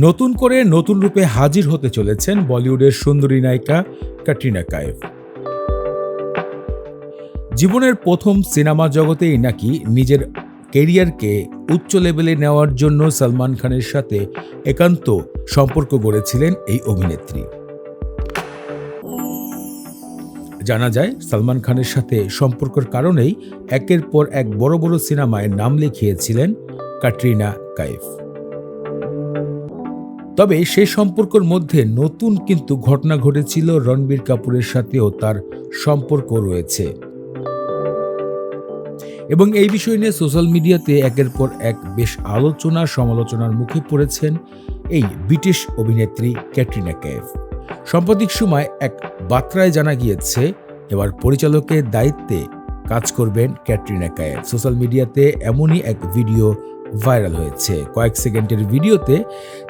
নতুন করে নতুন রূপে হাজির হতে চলেছেন বলিউডের সুন্দরী নায়িকা ক্যাটরিনা কাইফ। জীবনের প্রথম সিনেমা জগতেই নাকি নিজের কেরিয়ারকে উচ্চ লেভেলে নেওয়ার জন্য সলমান খানের সাথে একান্ত সম্পর্ক গড়েছিলেন এই অভিনেত্রী। জানা যায় সলমান খানের সাথে সম্পর্কের কারণেই একের পর এক বড় বড় সিনেমায় নাম লিখিয়েছিলেন ক্যাটরিনা কাইফ। তবে সেই সম্পর্কের মধ্যে নতুন কিন্তু ঘটনা ঘটেছিল, রণবীর কাপুরের সাথেও তার সম্পর্ক রয়েছে এবং এই বিষয় নিয়ে সোশ্যাল মিডিয়াতে একের পর এক বেশ আলোচনা সমালোচনার মুখে পড়েছেন এই ব্রিটিশ অভিনেত্রী ক্যাটরিনা কাইফ। সাম্প্রতিক সময় এক বার্তায় জানা গিয়েছে এবার পরিচালকের দায়িত্বে কাজ করবেন ক্যাটরিনা কাইফ। সোশ্যাল মিডিয়াতে এমনই এক ভিডিও ভাইরাল হয়েছে। কয়েক সেকেন্ডের ভিডিওতে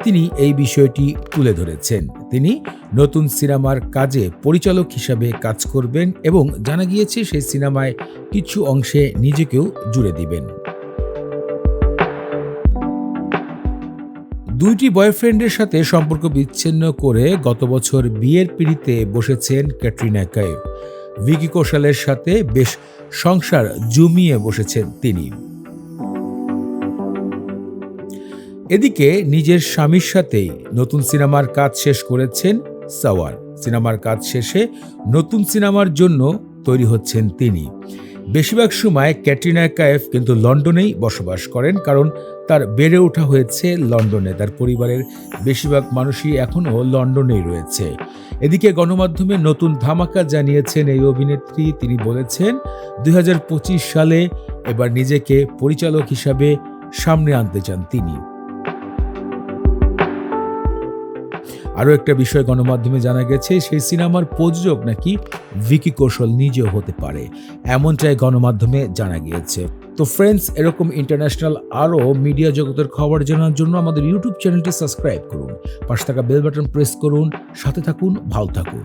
তিনি এই বিষয়টি তুলে ধরেছেন। তিনি নতুন সিনেমার কাজে পরিচালক হিসাবে কাজ করবেন এবং জানা গিয়েছে সেই সিনেমায় কিছু অংশে নিজেকেও জুড়ে দিবেন। দুইটি বয়ফ্রেন্ডের সাথে সম্পর্ক বিচ্ছিন্ন করে গত বছর বিয়ের পিঁড়িতে বসেছেন ক্যাটরিনা কাইফ। ভিকি কৌশলের সাথে বেশ সংসার জমিয়ে বসেছেন তিনি। এদিকে নিজের স্বামীর সাথেই নতুন সিনেমার কাজ শেষ করেছেন সাওয়ার। সিনেমার কাজ শেষে নতুন সিনেমার জন্য তৈরি হচ্ছেন তিনি। বেশিরভাগ সময় ক্যাটরিনা কাইফ কিন্তু লন্ডনেই বসবাস করেন, কারণ তার বেড়ে ওঠা হয়েছে লন্ডনে। তার পরিবারের বেশিরভাগ মানুষই এখনও লন্ডনেই রয়েছে। এদিকে গণমাধ্যমে নতুন ধামাকা জানিয়েছেন এই অভিনেত্রী। তিনি বলেছেন 2025 সালে এবার নিজেকে পরিচালক হিসাবে সামনে আনতে চান তিনি। আরও একটা বিষয় গণমাধ্যমে জানা গেছে, সেই সিনেমার প্রযোজক নাকি ভিকি কৌশল নিজেও হতে পারে, এমনটাই গণমাধ্যমে জানা গিয়েছে। তো ফ্রেন্ডস, এরকম ইন্টারন্যাশনাল আরও মিডিয়া জগতের খবর জানার জন্য আমাদের ইউটিউব চ্যানেলটি সাবস্ক্রাইব করুন, পাশে থাকা বেল বাটন প্রেস করুন, সাথে থাকুন, ভালো থাকুন।